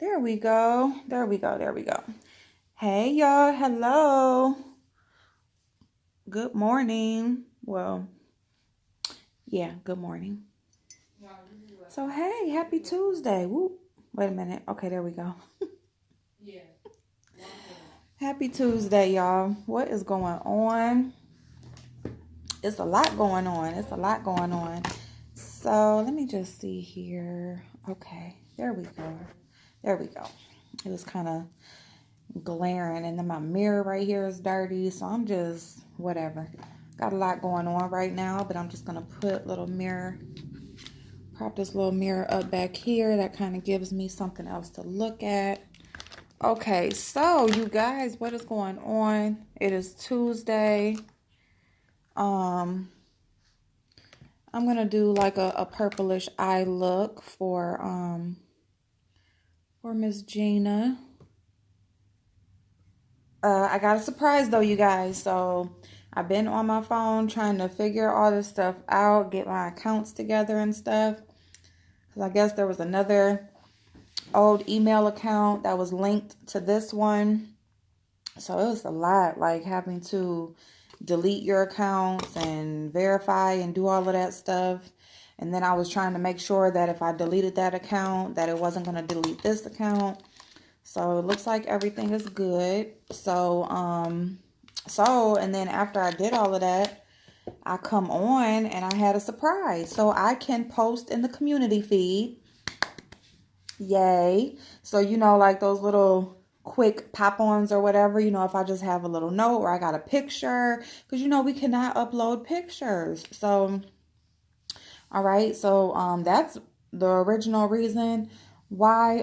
There we go. There we go. There we go. Hey, y'all. Hello. Good morning. Well, yeah, good morning. So, hey, happy Tuesday. Woo. Wait a minute. Okay, there we go. Happy Tuesday, y'all. What is going on? It's a lot going on. It's a lot going on. So, let me just see here. Okay, there we go. There we go. It was kind of glaring, and then my mirror right here is dirty, so I'm just whatever. Got a lot going on right now, but I'm just gonna put prop this little mirror up back here. That kind of gives me something else to look at. Okay, so you guys, what is going on? It is Tuesday. I'm gonna do like a purplish eye look for Miss Gina. I got a surprise though, you guys. So I've been on my phone trying to figure all this stuff out, get my accounts together and stuff. Because I guess there was another old email account that was linked to this one. So it was a lot, like having to delete your accounts and verify and do all of that stuff. And then I was trying to make sure that if I deleted that account, that it wasn't going to delete this account. So it looks like everything is good. So and then after I did all of that, I come on and I had a surprise. So I can post in the community feed. Yay. So, like those little quick pop-ons or whatever, if I just have a little note or I got a picture, because, we cannot upload pictures. So, all right. So, that's the original reason why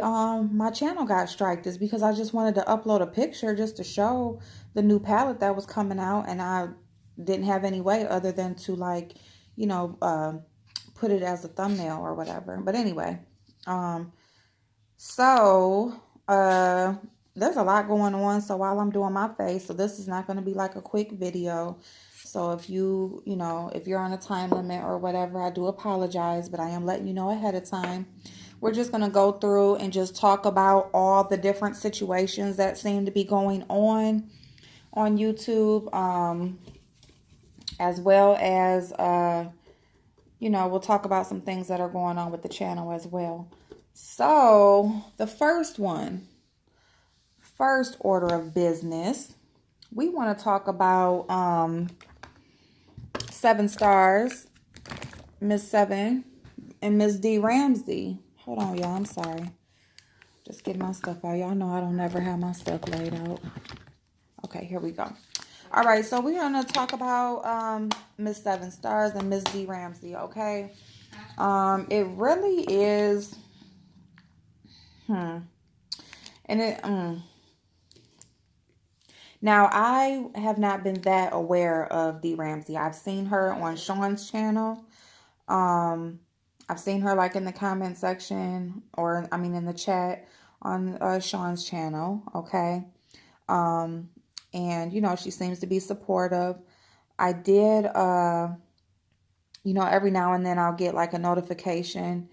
my channel got striked, is because I just wanted to upload a picture just to show the new palette that was coming out, and I didn't have any way other than to put it as a thumbnail or whatever. But anyway, there's a lot going on. So while I'm doing my face, so this is not going to be like a quick video. So if if you're on a time limit or whatever, I do apologize, but I am letting you know ahead of time. We're just going to go through and just talk about all the different situations that seem to be going on YouTube, as well as, we'll talk about some things that are going on with the channel as well. So the first order of business, we want to talk about 7 stars, Miss 7 and Miss D Ramsey. Hold on, y'all. I'm sorry. Just getting my stuff out. Y'all know I don't never have my stuff laid out. Okay, here we go. All right, so we're going to talk about Miss 7 stars and Miss D Ramsey, okay? It really is... And it... Now, I have not been that aware of D Ramsey. I've seen her on Sean's channel. I've seen her like in the comment section, or in the chat on Sean's channel, okay? And she seems to be supportive. I did every now and then I'll get like a notification,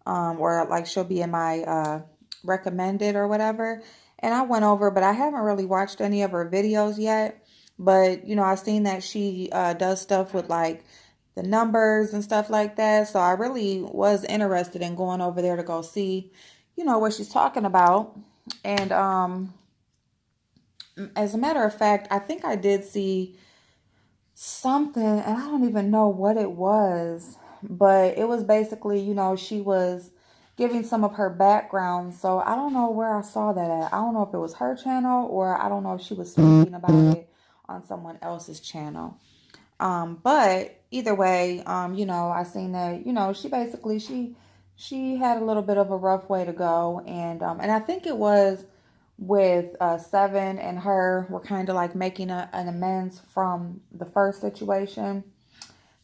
or like she'll be in my recommended or whatever. And I went over, but I haven't really watched any of her videos yet. But, I've seen that she does stuff with like the numbers and stuff like that. So I really was interested in going over there to go see, what she's talking about. And as a matter of fact, I think I did see something, and I don't even know what it was. But it was basically, she was giving some of her background. So I don't know where I saw that at. I don't know if it was her channel, or I don't know if she was speaking about it on someone else's channel. But either way, I seen that, she basically, she had a little bit of a rough way to go. And I think it was with 7 and her were kind of like making an amends from the first situation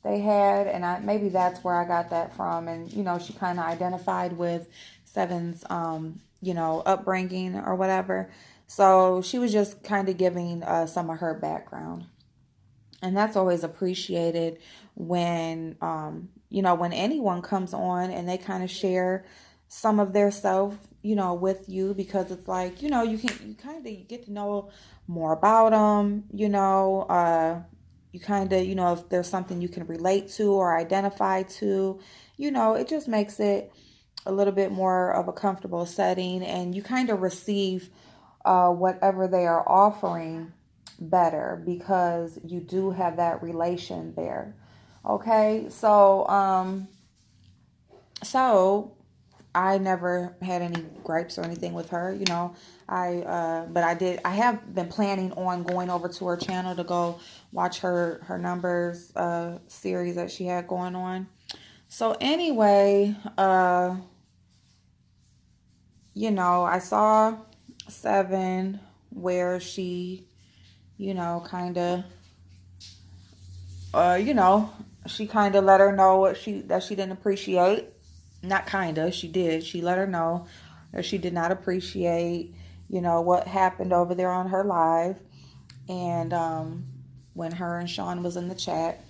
they had. And maybe that's where I got that from. And, she kind of identified with 7's, upbringing or whatever. So she was just kind of giving some of her background. And that's always appreciated when, when anyone comes on and they kind of share some of their self, with you, because it's like, you kind of get to know more about them, you kind of, if there's something you can relate to or identify to, it just makes it a little bit more of a comfortable setting, and you kind of receive whatever they are offering better because you do have that relation there. Okay, so I never had any gripes or anything with her, but I have been planning on going over to her channel to go watch her numbers series that she had going on. So anyway, I saw 7 where she, kind of, she kind of let her know that she didn't appreciate. Not kind of, she did. She let her know that she did not appreciate, what happened over there on her live. And when her and Sean was in the chat.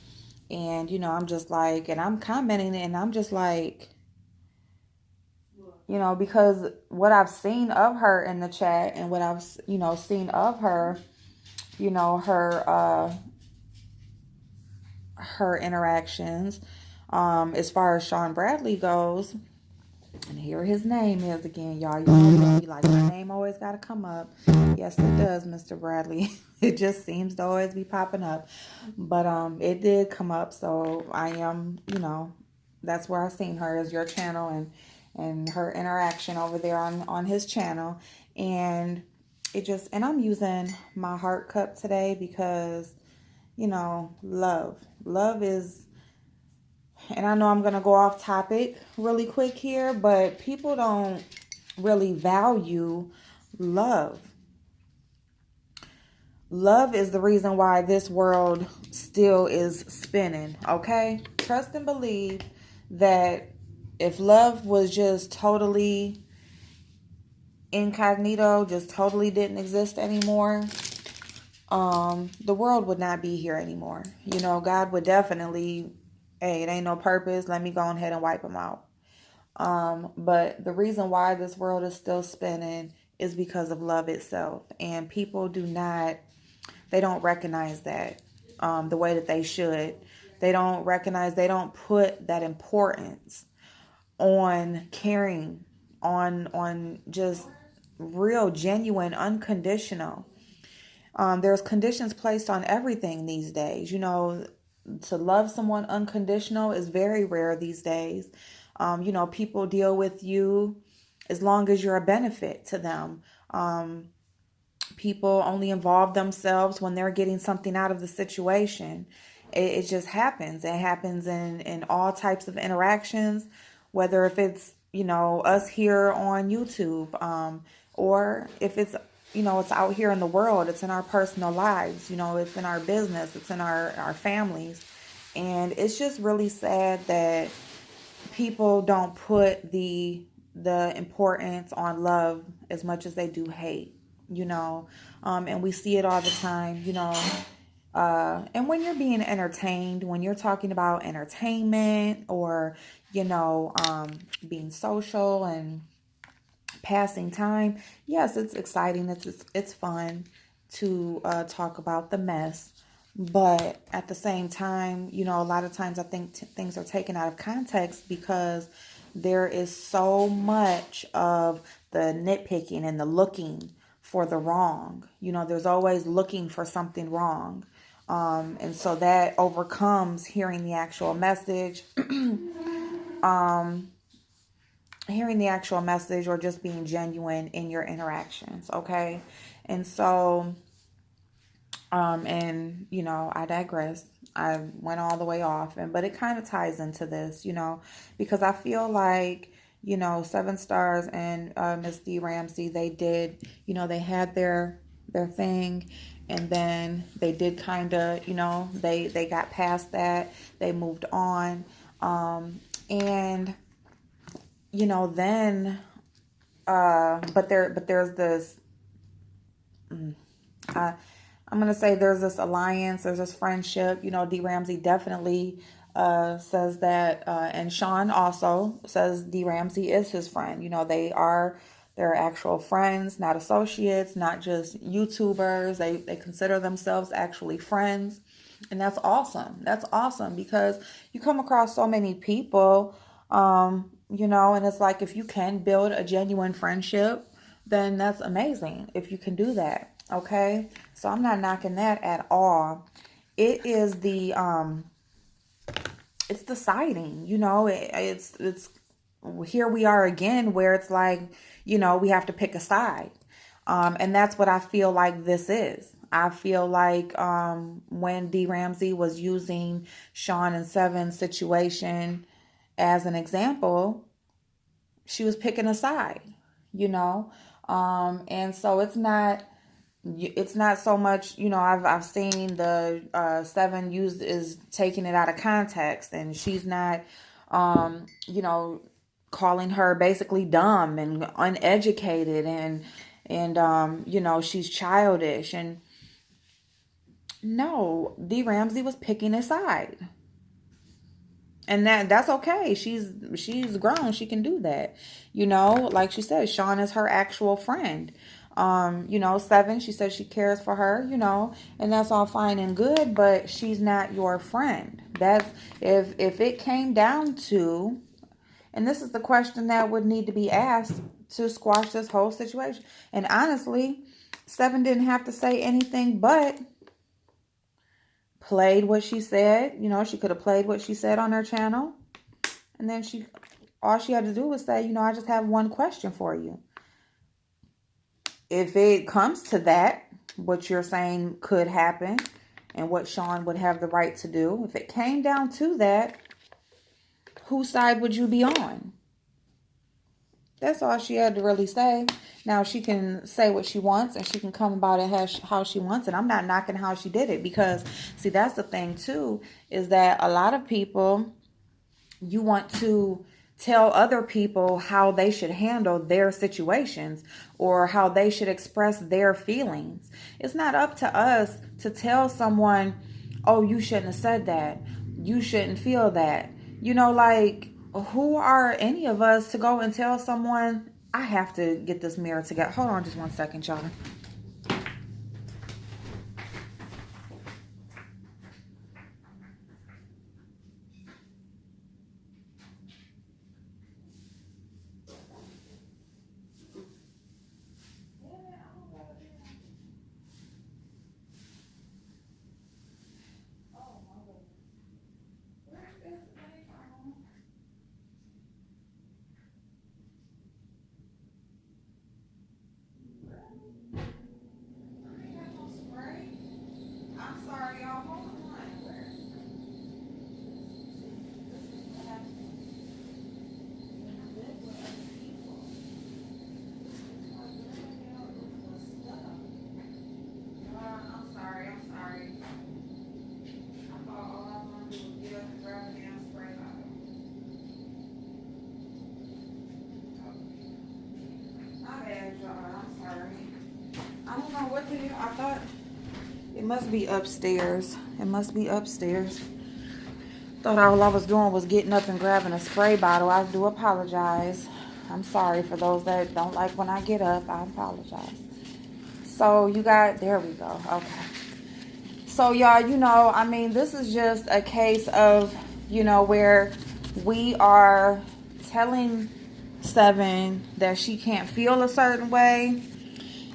And, I'm just like, and I'm commenting, and I'm just like, because what I've seen of her in the chat and what I've, seen of her, her interactions, as far as Sean Bradley goes, and here his name is again, y'all. You know me, like my name always got to come up. Yes, it does, Mr. Bradley. It just seems to always be popping up, but it did come up. So I am, that's where I seen her, is your channel and her interaction over there on his channel, and and I'm using my heart cup today because love is. And I know I'm going to go off topic really quick here, but people don't really value love. Love is the reason why this world still is spinning, okay? Trust and believe that if love was just totally incognito, just totally didn't exist anymore, the world would not be here anymore. God would definitely, hey, it ain't no purpose, let me go ahead and wipe them out. But the reason why this world is still spinning is because of love itself. And people they don't recognize that the way that they should. They don't put that importance on caring, on just real, genuine, unconditional. There's conditions placed on everything these days. To love someone unconditional is very rare these days. People deal with you as long as you're a benefit to them. People only involve themselves when they're getting something out of the situation. It just happens. It happens in all types of interactions, whether if it's, us here on YouTube, or if it's, it's out here in the world, it's in our personal lives, it's in our business, it's in our families. And it's just really sad that people don't put the importance on love as much as they do hate, and we see it all the time, and when you're being entertained, when you're talking about entertainment or, being social and passing time, yes, it's exciting. It's fun to talk about the mess. But at the same time, a lot of times I think things are taken out of context because there is so much of the nitpicking and the looking for the wrong. There's always looking for something wrong. And so that overcomes hearing the actual message, or just being genuine in your interactions. Okay. And so, I digress. I went all the way off, but it kind of ties into this, because I feel like, 7 Stars and Miss D Ramsey, they did, they had their thing, and then they did kind of, they got past that, they moved on, and then, but there's this, I'm going to say there's this alliance, there's this friendship. D Ramsey definitely says that, and Sean also says D. Ramsey is his friend. You know, they're actual friends, not associates, not just YouTubers. They consider themselves actually friends. And that's awesome. That's awesome because you come across so many people, you know, and it's like if you can build a genuine friendship, then that's amazing if you can do that. Okay. So I'm not knocking that at all. It is it's deciding, you know, it's here we are again where it's like, you know, we have to pick a side. And that's what I feel like this is. I feel like when D. Ramsey was using Sean and Seven's situation as an example, she was picking a side, you know. And so it's not so much, you know, I've seen the Seven used is taking it out of context, and she's not you know, calling her basically dumb and uneducated, and you know, she's childish. And no, D. Ramsey was picking a side. And that's okay. She's grown. She can do that. You know, like she said, Sean is her actual friend. You know, Seven, she says she cares for her, you know, and that's all fine and good, but she's not your friend. That's if it came down to, and this is the question that would need to be asked to squash this whole situation. And honestly, Seven didn't have to say anything but played what she said. You know, she could have played what she said on her channel. And then all she had to do was say, you know, I just have one question for you. If it comes to that, what you're saying could happen and what Sean would have the right to do, if it came down to that, whose side would you be on? That's all she had to really say. Now she can say what she wants and she can come about it how she wants it. I'm not knocking how she did it because, see, that's the thing too, is that a lot of people, you want to tell other people how they should handle their situations or how they should express their feelings. It's not up to us to tell someone, oh, you shouldn't have said that. You shouldn't feel that. You know, like, who are any of us to go and tell someone, I have to get this mirror together. Hold on just one second, y'all. I don't know what the hell. I thought it must be upstairs. It must be upstairs. Thought all I was doing was getting up and grabbing a spray bottle. I do apologize. I'm sorry for those that don't like when I get up. I apologize. So you got, there we go. Okay. So y'all, you know, I mean, this is just a case of, you know, where we are telling Seven that she can't feel a certain way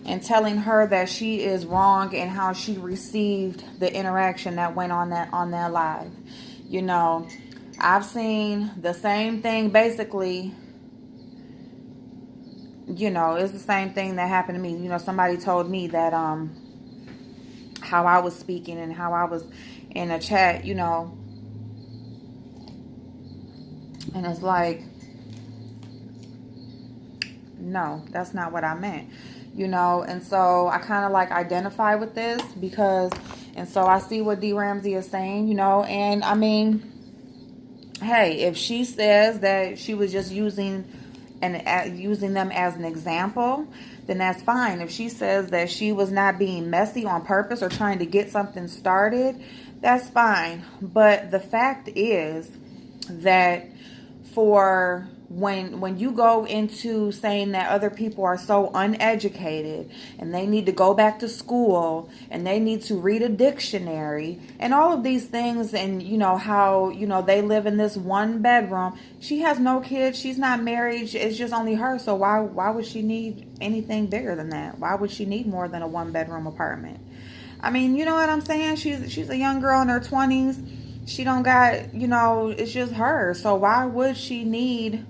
and telling her that she is wrong in how she received the interaction that went on that live. You know, I've seen the same thing basically. You know, it's the same thing that happened to me. You know, somebody told me that how I was speaking and how I was in a chat, you know, and it's like, no, that's not what I meant, you know. And so I kind of like identify with this because, and so I see what D. Ramsey is saying, you know. And I mean, hey, if she says that she was just using them as an example, then that's fine. If she says that she was not being messy on purpose or trying to get something started, that's fine. But the fact is that for when you go into saying that other people are so uneducated and they need to go back to school and they need to read a dictionary and all of these things, and you know how they live in this one bedroom, she has no kids, she's not married, it's just only her, so why would she need anything bigger than that? Why would she need more than a one bedroom apartment? I mean, you know what I'm saying? She's a young girl in her 20s. She don't got, it's just her. So why would she need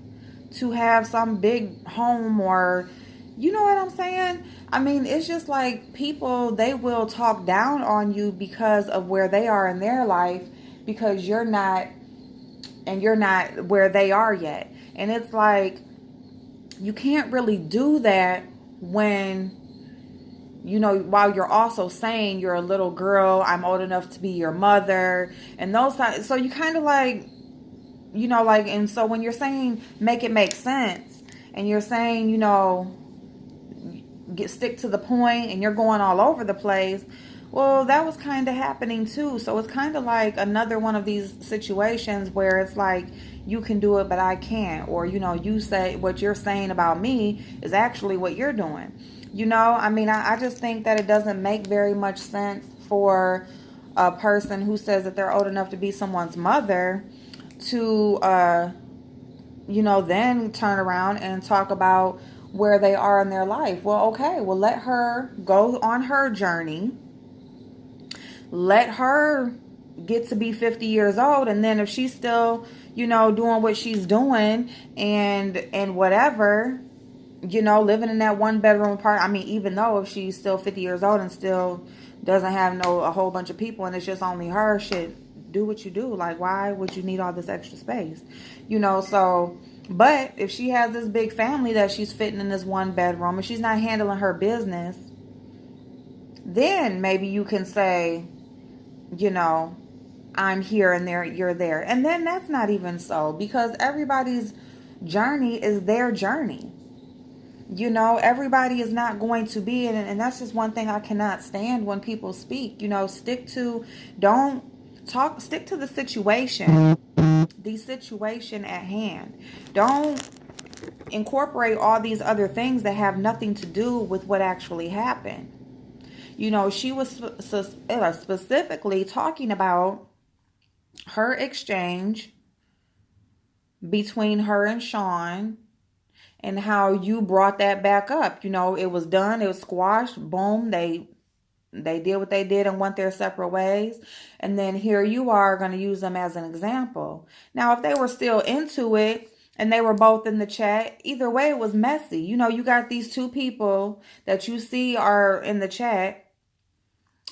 to have some big home, or you know what I'm saying? I mean, it's just like people, they will talk down on you because of where they are in their life, because you're not where they are yet. And it's like you can't really do that when while you're also saying you're a little girl, I'm old enough to be your mother, and those times. So you kind of like, and so when you're saying make it make sense, and you're saying, stick to the point, and you're going all over the place, well, that was kind of happening too. So it's kind of like another one of these situations where it's like, you can do it, but I can't. Or, you say what you're saying about me is actually what you're doing. I mean, I just think that it doesn't make very much sense for a person who says that they're old enough to be someone's mother to, then turn around and talk about where they are in their life. Well, okay, well, let her go on her journey. Let her get to be 50 years old, and then if she's still, doing what she's doing and whatever, living in that one bedroom apartment. I mean, even though if she's still 50 years old and still doesn't have a whole bunch of people and it's just only her, shit, do what you do. Like, why would you need all this extra space? So, but if she has this big family that she's fitting in this one bedroom and she's not handling her business, then maybe you can say, I'm here and there, you're there. And then that's not even so, because everybody's journey is their journey. Everybody is not going to be, and that's just one thing I cannot stand when people speak. Stick to the situation at hand. Don't incorporate all these other things that have nothing to do with what actually happened. She was specifically talking about her exchange between her and Sean, and how you brought that back up. It was done, it was squashed, boom, they did what they did and went their separate ways. And then here you are going to use them as an example. Now, if they were still into it and they were both in the chat, either way, it was messy. You got these two people that you see are in the chat.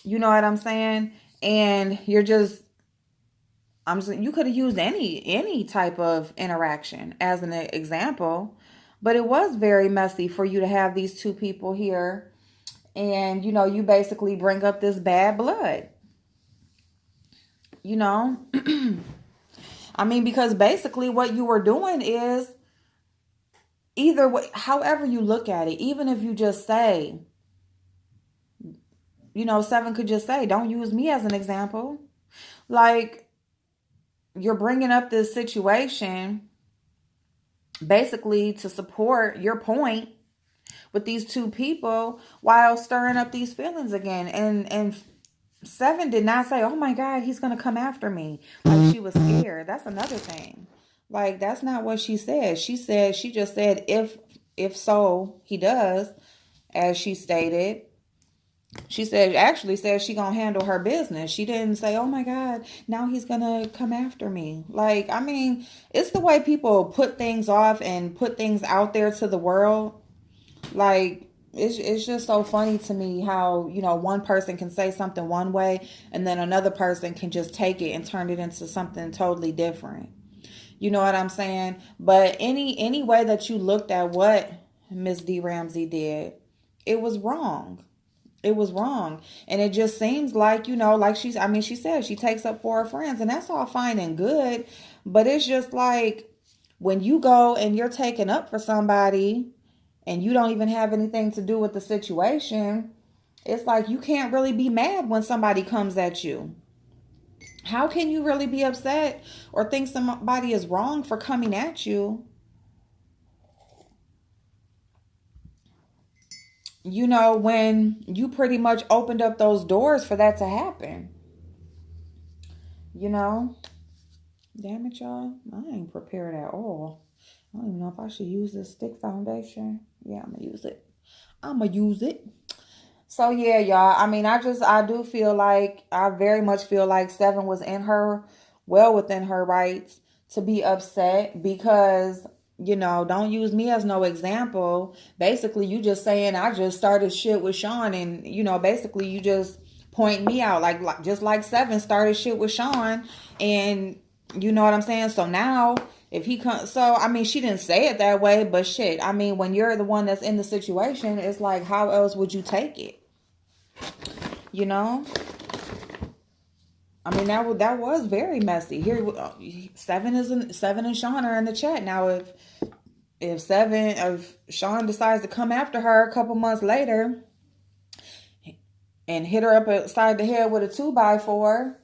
You know what I'm saying? And you could have used any type of interaction as an example, but it was very messy for you to have these two people here, and you basically bring up this bad blood. I mean, because basically what you were doing is, either way, however you look at it, even if you just say, Seven could just say, don't use me as an example. Like, you're bringing up this situation basically to support your point with these two people while stirring up these feelings again. And Seven did not say, oh my God, he's going to come after me. Like, she was scared. That's another thing. Like, that's not what she said. She just said, if so, he does, as she stated. She actually said she gonna handle her business. She didn't say, oh my God, now he's gonna come after me. Like, I mean, it's the way people put things off and put things out there to the world. Like, it's just so funny to me how, one person can say something one way and then another person can just take it and turn it into something totally different. You know what I'm saying? But any way that you looked at what Miss D. Ramsey did, it was wrong. It was wrong. And it just seems like, like she said, she takes up for her friends, and that's all fine and good. But it's just like, when you go and you're taking up for somebody and you don't even have anything to do with the situation, it's like you can't really be mad when somebody comes at you. How can you really be upset or think somebody is wrong for coming at you, when you pretty much opened up those doors for that to happen? You know? Damn it, y'all. I ain't prepared at all. I don't even know if I should use this stick foundation. Yeah, I'm gonna use it. I'm gonna use it. So yeah, y'all. I mean, I do feel like, I very much feel like Seven was well within her rights to be upset because, don't use me as no example. Basically, you just saying I just started shit with Sean, and basically you just point me out like just like Seven started shit with Sean, and you know what I'm saying. So now if he comes, so I mean, she didn't say it that way, but shit. I mean, when you're the one that's in the situation, it's like, how else would you take it? You know, I mean, that was very messy. Here, Seven and Sean are in the chat now. If Sean decides to come after her a couple months later and hit her up upside the head with a 2x4,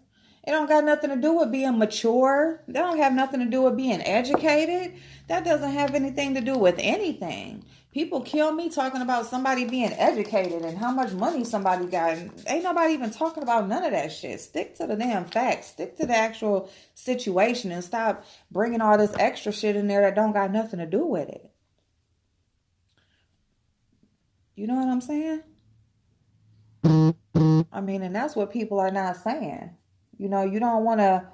it don't got nothing to do with being mature. That don't have nothing to do with being educated. That doesn't have anything to do with anything. People kill me talking about somebody being educated and how much money somebody got. Ain't nobody even talking about none of that shit. Stick to the damn facts. Stick to the actual situation and stop bringing all this extra shit in there that don't got nothing to do with it. You know what I'm saying? I mean, and that's what people are not saying. You don't want to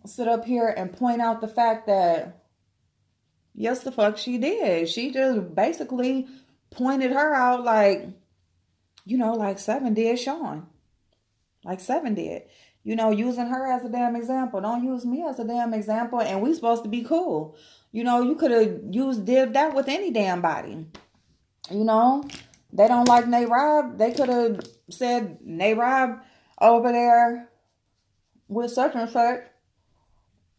sit up here and point out the fact that, yes, the fuck she did. She just basically pointed her out like, like Seven did Sean. Like Seven did. Using her as a damn example. Don't use me as a damn example, and we supposed to be cool. You could have did that with any damn body. They don't like Nate Rob. They could have said Nate Rob over there with such and such,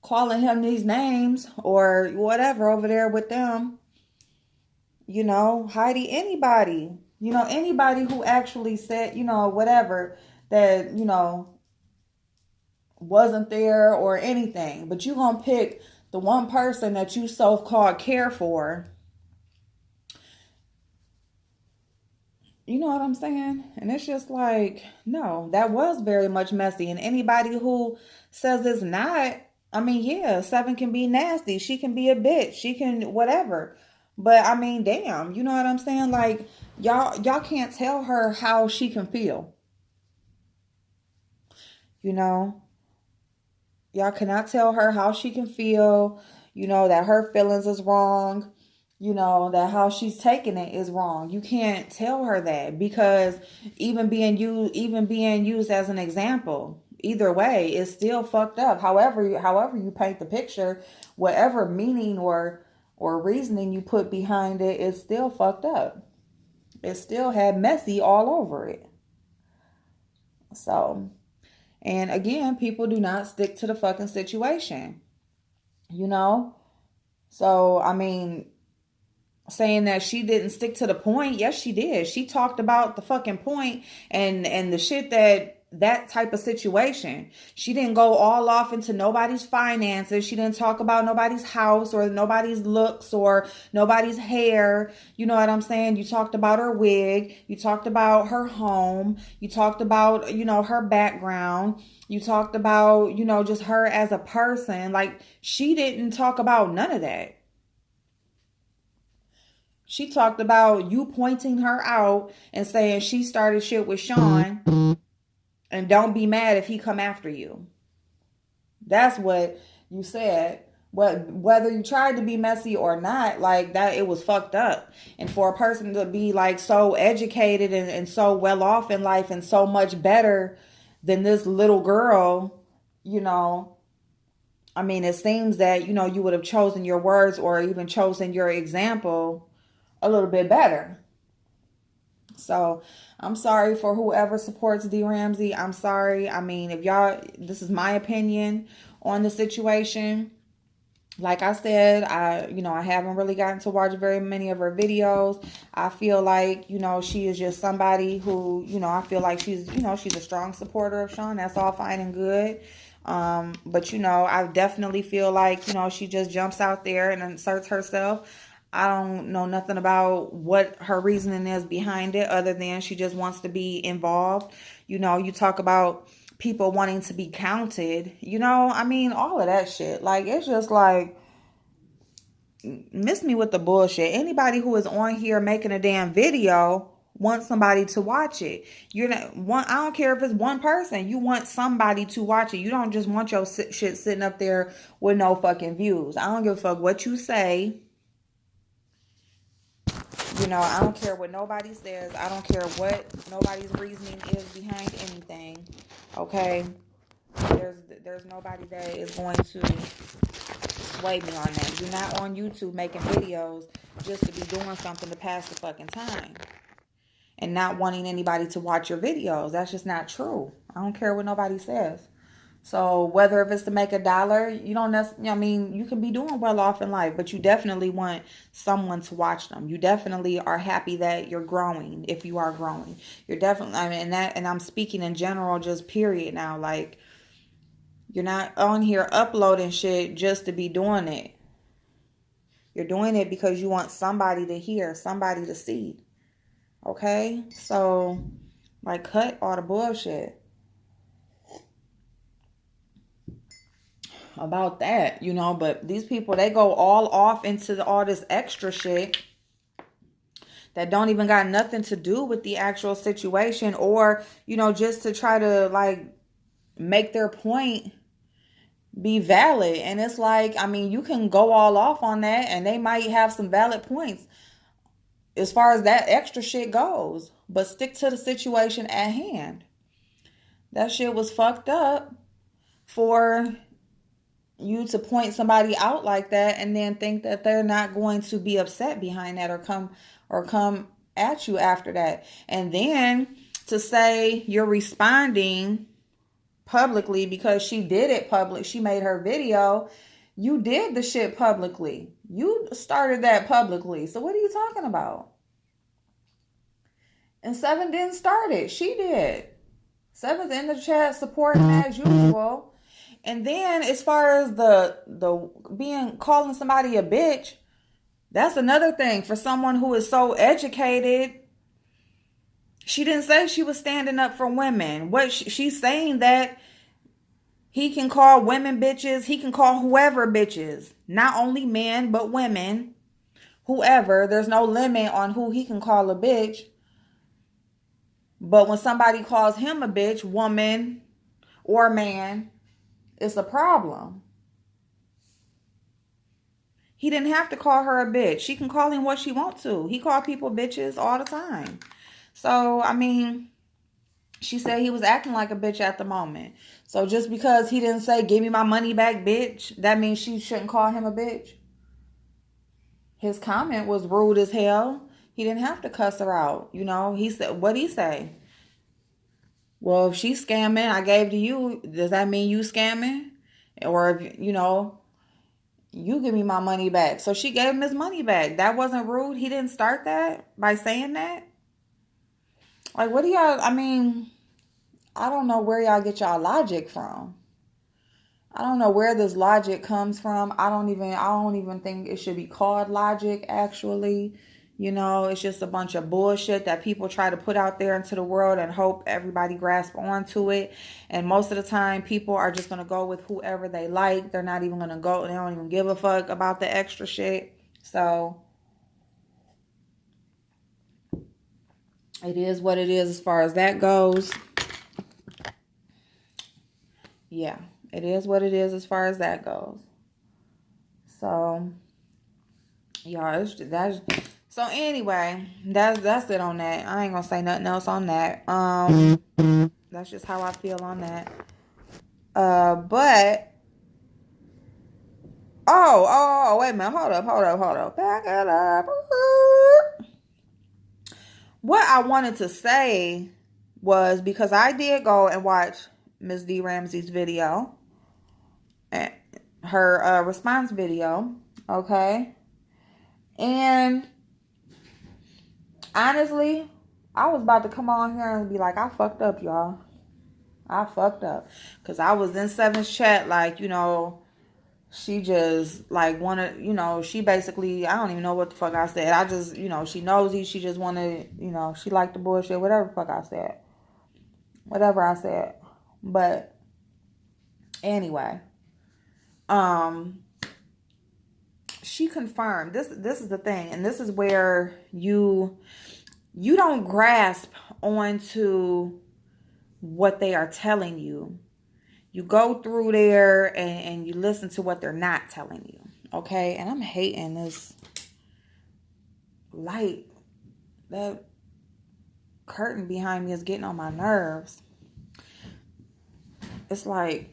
calling him these names or whatever over there with them. Heidi, anybody, anybody who actually said, whatever, that, wasn't there or anything. But you gonna pick the one person that you so-called care for. You know what I'm saying? And it's just like, no, that was very much messy. And anybody who says it's not, I mean, yeah, Seven can be nasty. She can be a bitch. She can whatever. But I mean, damn, you know what I'm saying? Like, y'all can't tell her how she can feel. Y'all cannot tell her how she can feel, that her feelings is wrong, that how she's taking it is wrong. You can't tell her that, because even being used as an example, either way, is still fucked up. However you paint the picture, whatever meaning or reasoning you put behind it, it's still fucked up. It still had messy all over it. So, and again, people do not stick to the fucking situation. So, I mean, saying that she didn't stick to the point, yes, she did. She talked about the fucking point and the shit that type of situation. She didn't go all off into nobody's finances. She didn't talk about nobody's house or nobody's looks or nobody's hair. You know what I'm saying? You talked about her wig. You talked about her home. You talked about, her background. You talked about, just her as a person. Like, she didn't talk about none of that. She talked about you pointing her out and saying she started shit with Sean, and don't be mad if he come after you. That's what you said. Whether you tried to be messy or not, like that, it was fucked up. And for a person to be like so educated and so well off in life and so much better than this little girl, I mean, it seems that, you would have chosen your words or even chosen your example a little bit better. So I'm sorry for whoever supports D. Ramsey. I'm sorry. I mean, this is my opinion on the situation. Like I said, I haven't really gotten to watch very many of her videos. I feel like, she is just somebody who, I feel like she's a strong supporter of Sean. That's all fine and good. But I definitely feel like, she just jumps out there and inserts herself. I don't know nothing about what her reasoning is behind it other than she just wants to be involved. You talk about people wanting to be counted, all of that shit. Like, it's just like, miss me with the bullshit. Anybody who is on here making a damn video wants somebody to watch it. You're not one. I don't care if it's one person. You want somebody to watch it. You don't just want your shit sitting up there with no fucking views. I don't give a fuck what you say. I don't care what nobody says. I don't care what nobody's reasoning is behind anything. Okay? There's nobody that is going to sway me on that. You're not on YouTube making videos just to be doing something to pass the fucking time. And not wanting anybody to watch your videos. That's just not true. I don't care what nobody says. So whether if it's to make $1, you don't necessarily, you can be doing well off in life, but you definitely want someone to watch them. You definitely are happy that you're growing, if you are growing. You're definitely, and I'm speaking in general, just period now. Like, you're not on here uploading shit just to be doing it. You're doing it because you want somebody to hear, somebody to see. Okay? So, like, cut all the bullshit about that, but these people, they go all off into all this extra shit that don't even got nothing to do with the actual situation, or just to try to like make their point be valid. And it's like, you can go all off on that and they might have some valid points as far as that extra shit goes, but stick to the situation at hand. That shit was fucked up for you to point somebody out like that and then think that they're not going to be upset behind that or come at you after that. And then to say you're responding publicly because she did it public, she made her video. You did the shit publicly. You started that publicly. So what are you talking about? And Seven didn't start it. She did. Seven's in the chat supporting as usual. And then as far as the calling somebody a bitch, that's another thing for someone who is so educated. She didn't say she was standing up for women. What she's saying that he can call women bitches, he can call whoever bitches, not only men but women, whoever. There's no limit on who he can call a bitch. But when somebody calls him a bitch, woman or man, it's a problem. He didn't have to call her a bitch. She can call him what she wants to. He called people bitches all the time. So, she said he was acting like a bitch at the moment. So just because he didn't say, give me my money back, bitch, that means she shouldn't call him a bitch. His comment was rude as hell. He didn't have to cuss her out. He said, what'd he say? Well, if she's scamming, I gave to you. Does that mean you scamming? Or if, you give me my money back. So she gave him his money back. That wasn't rude. He didn't start that by saying that. Like, what do y'all, I don't know where y'all get y'all logic from. I don't know where this logic comes from. I don't even think it should be called logic, actually. It's just a bunch of bullshit that people try to put out there into the world and hope everybody grasp onto it. And most of the time, people are just going to go with whoever they like. They're not even going to go. They don't even give a fuck about the extra shit. So it is what it is as far as that goes. Yeah, it is what it is as far as that goes. So, y'all, so anyway, that's it on that. I ain't gonna say nothing else on that. That's just how I feel on that. But wait a minute, hold up, back it up. What I wanted to say was, because I did go and watch Miss D Ramsey's video, and her response video, okay? And honestly, I was about to come on here and be like, I fucked up, y'all. I fucked up. Because I was in Seven's chat, like, she just, like, wanted, she basically, I don't even know what the fuck I said. I just, she nosy. She just wanted, she liked the bullshit, whatever the fuck I said. Whatever I said. But anyway, she confirmed, this is the thing, and this is where you don't grasp onto what they are telling you. You go through there and you listen to what they're not telling you. Okay? And I'm hating this light. That curtain behind me is getting on my nerves. It's like,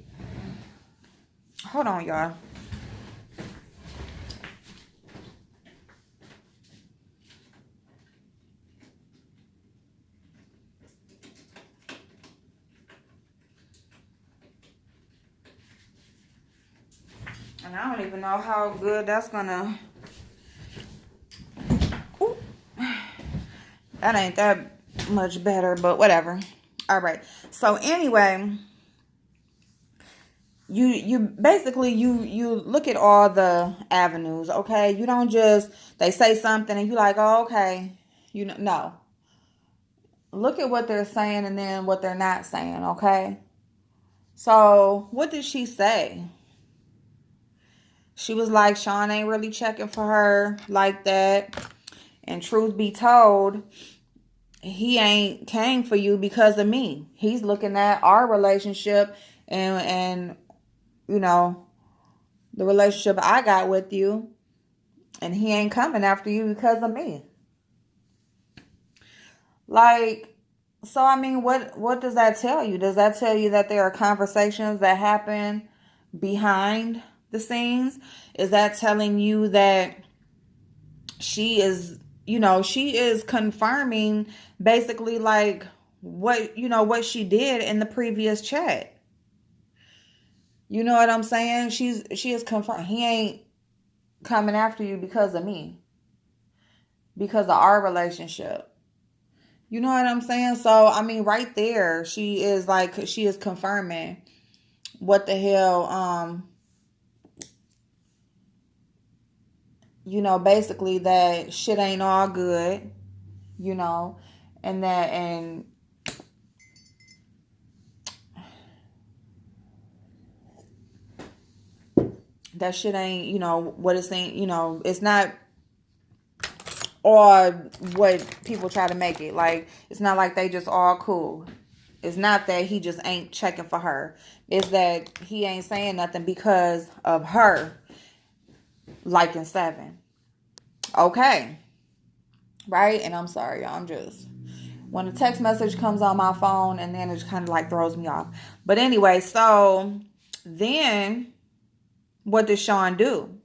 hold on, y'all. And I don't even know how good that's gonna... Ooh. That ain't that much better, but whatever. All right. So anyway, you basically you look at all the avenues, okay? You don't just, they say something and you like, oh, okay. No. Look at what they're saying and then what they're not saying, okay? So what did she say? She was like, Sean ain't really checking for her like that. And truth be told, he ain't came for you because of me. He's looking at our relationship and the relationship I got with you. And he ain't coming after you because of me. Like, so I mean, what does that tell you? Does that tell you that there are conversations that happen behind the scenes? Is that telling you that she is confirming basically like what she did in the previous chat? You know what I'm saying? She is confirming he ain't coming after you because of me, because of our relationship. You know what I'm saying? So I mean, right there, she is confirming what the hell, basically that shit ain't all good, and that shit ain't, what it's saying, it's not all what people try to make it. Like, it's not like they just all cool. It's not that he just ain't checking for her. It's that he ain't saying nothing because of her liking Seven. Okay. Right? And I'm sorry, y'all. I'm just... When a text message comes on my phone and then it just kind of like throws me off. But anyway, so then what does Sean do?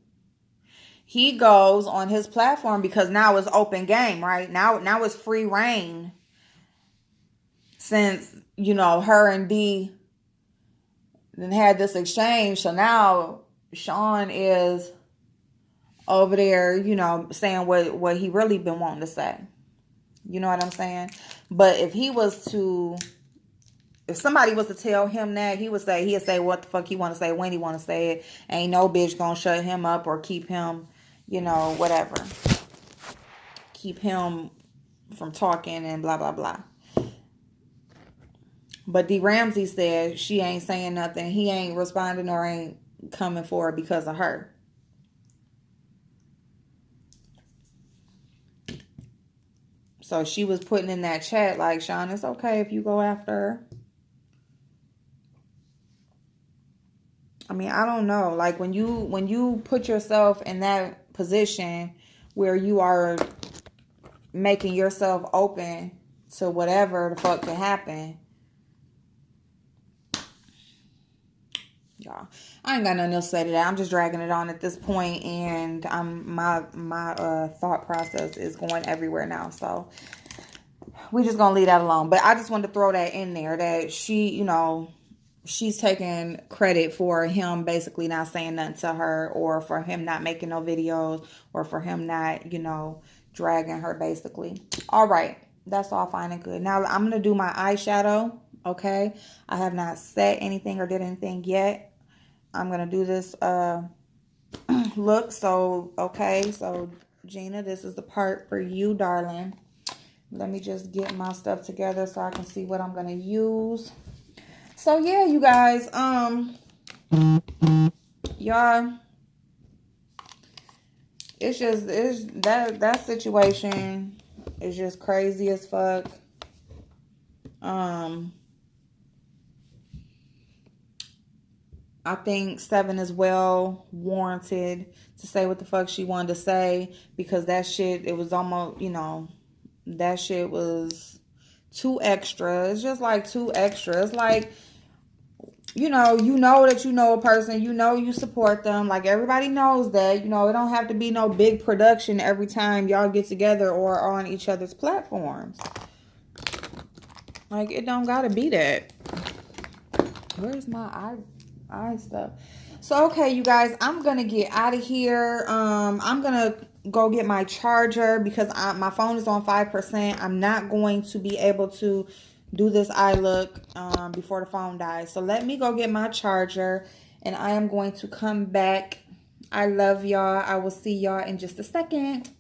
He goes on his platform because now it's open game, right? Now it's free reign. Since, her and D then had this exchange. So now Sean is over there, saying what he really been wanting to say. You know what I'm saying? But if somebody was to tell him that, he'd say what the fuck he want to say when he want to say it. Ain't no bitch gonna shut him up or keep him, whatever. Keep him from talking and blah, blah, blah. But D. Ramsey said she ain't saying nothing. He ain't responding or ain't coming for her because of her. So she was putting in that chat like, Sean, it's okay if you go after her. I mean, I don't know. Like, when you put yourself in that position where you are making yourself open to whatever the fuck can happen, y'all, I ain't got nothing else to say to that. I'm just dragging it on at this point, and my thought process is going everywhere now. So we just gonna leave that alone. But I just wanted to throw that in there that she, she's taking credit for him basically not saying nothing to her, or for him not making no videos, or for him not, you know, dragging her basically. All right. That's all fine and good. Now I'm going to do my eyeshadow. Okay. I have not set anything or did anything yet. I'm going to do this look. So, okay. So Gina, this is the part for you, darling. Let me just get my stuff together so I can see what I'm going to use. So yeah, you guys, y'all, it's that situation is just crazy as fuck. I think Seven is well warranted to say what the fuck she wanted to say, because that shit, it was almost, you know, that shit was too extra. It's just like too extra. It's like, you know that you know a person, you know you support them. Like, everybody knows that, you know, it don't have to be no big production every time y'all get together or on each other's platforms. Like, it don't gotta be that. Where's my eye stuff? So, okay, you guys, I'm gonna get out of here. I'm gonna go get my charger because my phone is on 5%. I'm not going to be able to do this eye look before the phone dies. So let me go get my charger, and I am going to come back. I love y'all. I will see y'all in just a second.